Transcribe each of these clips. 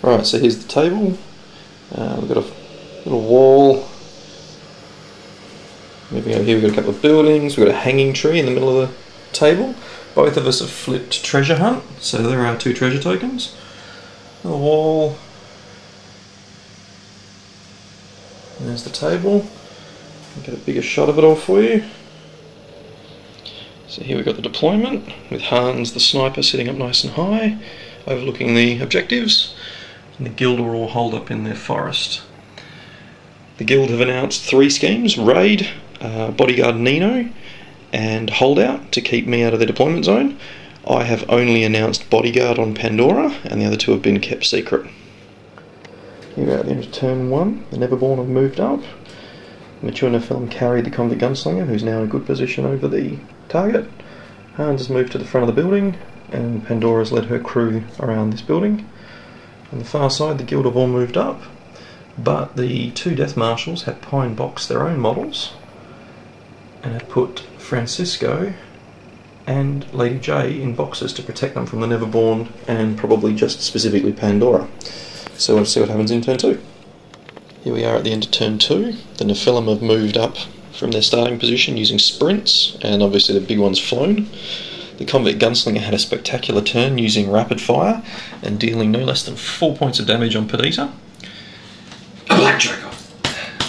Right, so here's the table. We've got a little wall. Moving over here, we've got a couple of buildings. We've got a hanging tree in the middle of the table. Both of us have flipped treasure hunt, so there are 2 treasure tokens. The wall. And there's the table. I'll get a bigger shot of it all for you. So here we've got the deployment with Hans the sniper sitting up nice and high, overlooking the objectives, and the guild are all holed up in their forest. The guild have announced 3 schemes: raid, bodyguard Nino, and holdout to keep me out of the deployment zone. I have only announced bodyguard on Pandora, and the other 2 have been kept secret. Here we are at the end of turn 1. The Neverborn have moved up. Mature Nephilim carried the convict gunslinger, who's now in a good position over the target. Hans has moved to the front of the building, and Pandora's led her crew around this building. On the far side, the guild have all moved up, but the 2 death marshals have pine boxed their own models and have put Francisco and Lady J in boxes to protect them from the Neverborn and probably just specifically Pandora. So we'll see what happens in turn 2. Here we are at the end of turn 2. The Nephilim have moved up from their starting position using sprints, and obviously the big one's flown. The convict gunslinger had a spectacular turn using rapid fire and dealing no less than 4 points of damage on Perdita. Black Joker.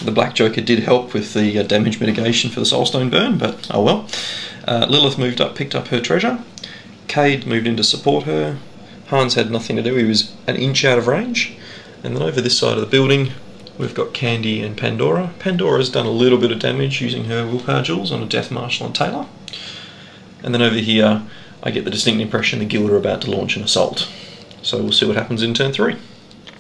The Black Joker did help with the damage mitigation for the Soulstone burn, but oh well. Lilith moved up, picked up her treasure. Cade moved in to support her. Hans had nothing to do, he was an inch out of range. And then over this side of the building, we've got Candy and Pandora. Pandora's done a little bit of damage using her willpower jewels on a Death Marshal and Taylor. And then over here, I get the distinct impression the guild are about to launch an assault. So we'll see what happens in turn 3.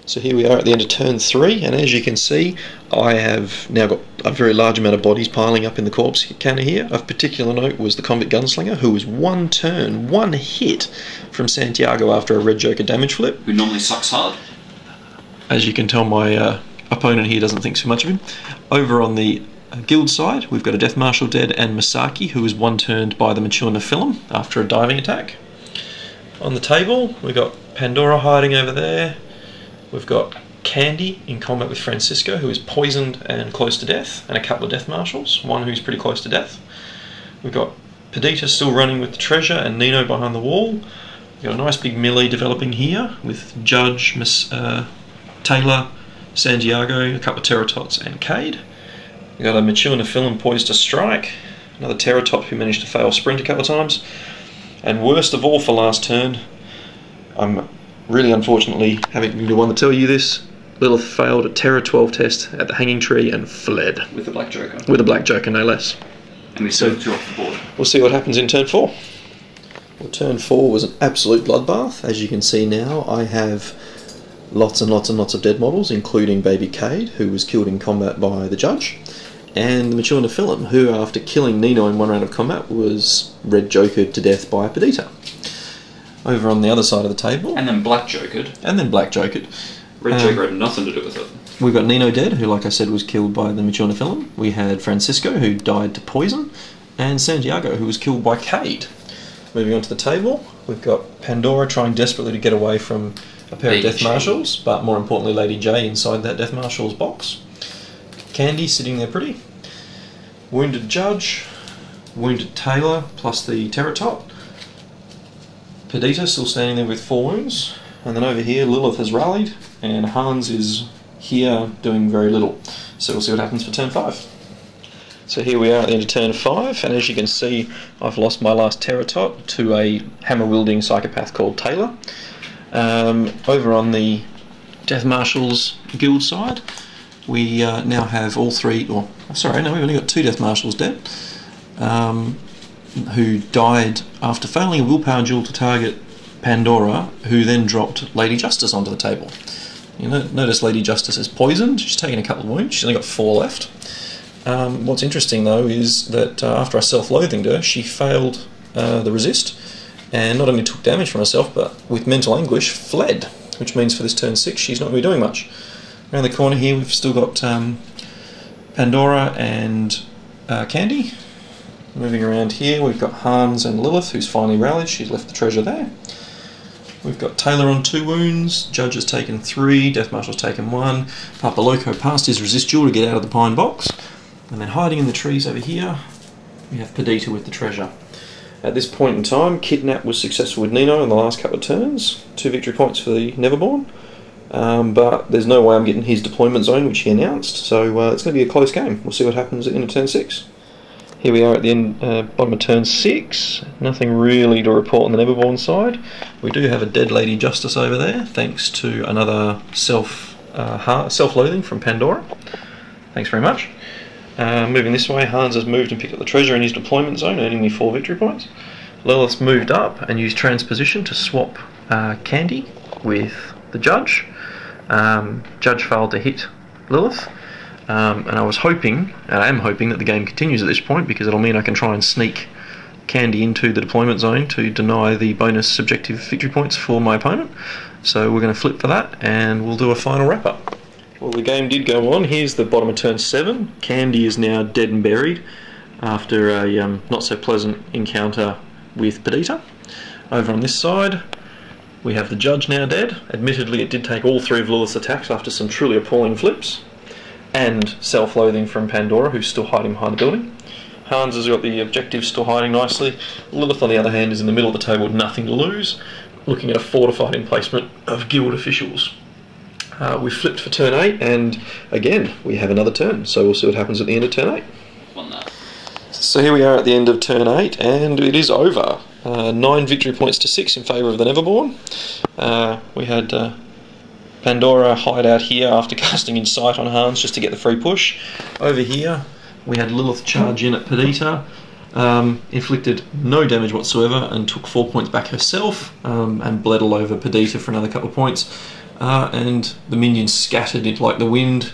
So here we are at the end of turn 3, and as you can see, I have now got a very large amount of bodies piling up in the corpse counter here. Of particular note was the convict gunslinger, who was 1 turn, 1 hit from Santiago after a red Joker damage flip. Who normally sucks hard. As you can tell, my opponent here doesn't think so much of him. Over on the guild side, we've got a Death Marshal dead and Masaki, who was 1 turned by the mature Nephilim after a diving attack. On the table, we've got Pandora hiding over there. We've got Candy in combat with Francisco, who is poisoned and close to death, and a couple of Death Marshals, one who's pretty close to death. We've got Perdita still running with the treasure and Nino behind the wall. We've got a nice big melee developing here with Judge, Taylor, Santiago, a couple of Terratots and Cade. We've got a mature Nephilim poised to strike, another Terratot who managed to fail sprint a couple of times, and worst of all for last turn, I'm really unfortunately having to be the one to tell you this, Lilith failed a Terra 12 test at the hanging tree and fled. With the Black Joker. With the Black Joker, no less. And we served 2 off the board. We'll see what happens in turn 4. Well, turn 4 was an absolute bloodbath. As you can see now, I have lots and lots and lots of dead models, including baby Cade, who was killed in combat by the judge, and the mature Nephilim, who after killing Nino in 1 round of combat was red Jokered to death by Perdita. Over on the other side of the table. And then Black Jokered. And then Black Jokered. Red Joker had nothing to do with it. We've got Nino dead, who like I said was killed by the mature Nephilim. We had Francisco, who died to poison, and Santiago, who was killed by Cade. Moving on to the table, we've got Pandora trying desperately to get away from a pair of Death Marshals, but more importantly Lady J inside that Death Marshal's box. Candy sitting there pretty. Wounded Judge, wounded Taylor, plus the Terratot. Perdita still standing there with 4 wounds, and then over here Lilith has rallied, and Hans is here doing very little. So we'll see what happens for turn 5. So here we are at the end of turn 5, and as you can see, I've lost my last Terratot to a hammer-wielding psychopath called Taylor. Over on the Death Marshals guild side, we now have all 3, or sorry, no, we've only got 2 Death Marshals dead, who died after failing a willpower duel to target Pandora, who then dropped Lady Justice onto the table. You know, notice Lady Justice is poisoned, she's taken a couple of wounds, she's only got 4 left. What's interesting though is that after I self-loathinged her, she failed the resist, and not only took damage from herself, but with mental anguish fled, which means for this turn 6 she's not going to be doing much. Around the corner here we've still got Pandora and Candy. Moving around here we've got Hans and Lilith, who's finally rallied, she's left the treasure there. we've got Taylor on 2 wounds, Judge has taken 3, Death Marshal's taken 1, Papa Loco passed his resist duel to get out of the pine box, and then hiding in the trees over here, we have Perdita with the treasure. At this point in time, Kidnap was successful with Nino in the last couple of turns, 2 victory points for the Neverborn, but there's no way I'm getting his deployment zone, which he announced, so it's going to be a close game. We'll see what happens at the end of turn 6. Here we are at the end, bottom of turn 6. Nothing really to report on the Neverborn side. We do have a dead Lady Justice over there, thanks to another self-loathing from Pandora. Thanks very much. Moving this way, Hans has moved and picked up the treasure in his deployment zone, earning me 4 victory points. Lilith's moved up and used transposition to swap Candy with the Judge. Judge failed to hit Lilith. And I was hoping, and I am hoping, that the game continues at this point, because it'll mean I can try and sneak Candy into the deployment zone to deny the bonus subjective victory points for my opponent. So we're going to flip for that, and we'll do a final wrap-up. Well, the game did go on. Here's the bottom of turn 7. Candy is now dead and buried after a not-so-pleasant encounter with Perdita. Over on this side, we have the Judge now dead. Admittedly, it did take all 3 of Lilith's attacks after some truly appalling flips, and self-loathing from Pandora, who's still hiding behind the building. Hans has got the objectives still hiding nicely. Lilith, on the other hand, is in the middle of the table with nothing to lose, looking at a fortified emplacement of guild officials. We flipped for turn 8, and again, we have another turn, so we'll see what happens at the end of turn 8. Won that. So here we are at the end of turn 8, and it is over. 9 victory points to 6 in favour of the Neverborn. We had Pandora hide out here after casting Insight on Hans just to get the free push. Over here we had Lilith charge in at Perdita, inflicted no damage whatsoever and took 4 points back herself, and bled all over Perdita for another couple of points, and the minions scattered it like the wind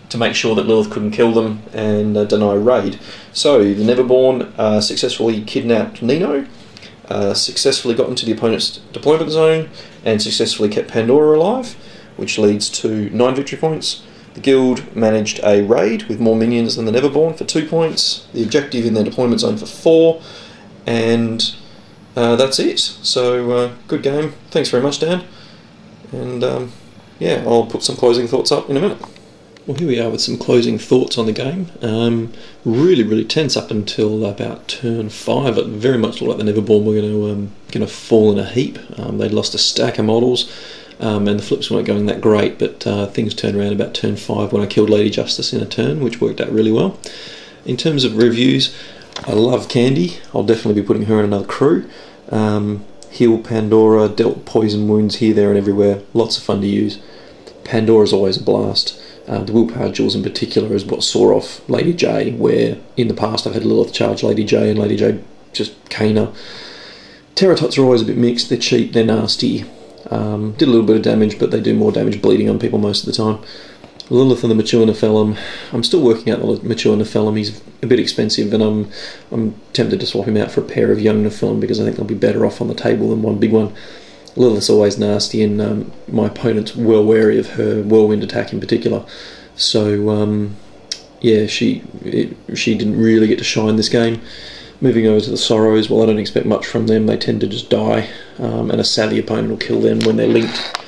to make sure that Lilith couldn't kill them and deny raid. So the Neverborn successfully kidnapped Nino, successfully got into the opponent's deployment zone, and successfully kept Pandora alive, which leads to 9 victory points. The guild managed a raid with more minions than the Neverborn for 2 points, the objective in their deployment zone for 4, and that's it. So good game. Thanks very much, Dan. And yeah, I'll put some closing thoughts up in a minute. Well, here we are with some closing thoughts on the game. Really tense up until about turn 5. It very much looked like the Neverborn were going to fall in a heap. They'd lost a stack of models. And the flips weren't going that great, but things turned around about turn 5 when I killed Lady Justice in a turn, which worked out really well. In terms of reviews, I love Candy. I'll definitely be putting her in another crew. Heal Pandora, dealt poison wounds here, there and everywhere. Lots of fun to use. Pandora's always a blast. The willpower duels in particular is what saw off Lady J, where in the past I've had Lilith charge Lady J and Lady J just cane her. Terratots are always a bit mixed. They're cheap, they're nasty. Did a little bit of damage, but they do more damage bleeding on people most of the time. Lilith and the mature Nephilim. I'm still working out the mature Nephilim. He's a bit expensive, and I'm tempted to swap him out for a pair of young Nephilim because I think they'll be better off on the table than one big one. Lilith's always nasty, and my opponent's well wary of her whirlwind attack in particular. So yeah, she didn't really get to shine this game. Moving over to the Sorrows, well, I don't expect much from them. They tend to just die, and a savvy opponent will kill them when they're linked.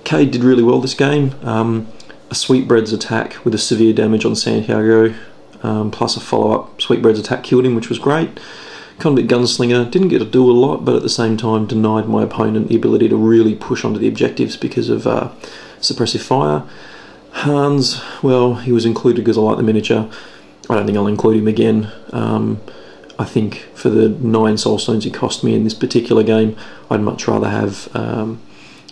Cade did really well this game. A Sweetbread's attack with a severe damage on Santiago, plus a follow-up Sweetbread's attack killed him, which was great. Convict Gunslinger didn't get to do a lot, but at the same time denied my opponent the ability to really push onto the objectives because of suppressive fire. Hans, well, he was included because I like the miniature. I don't think I'll include him again. I think for the 9 soul stones he cost me in this particular game, I'd much rather have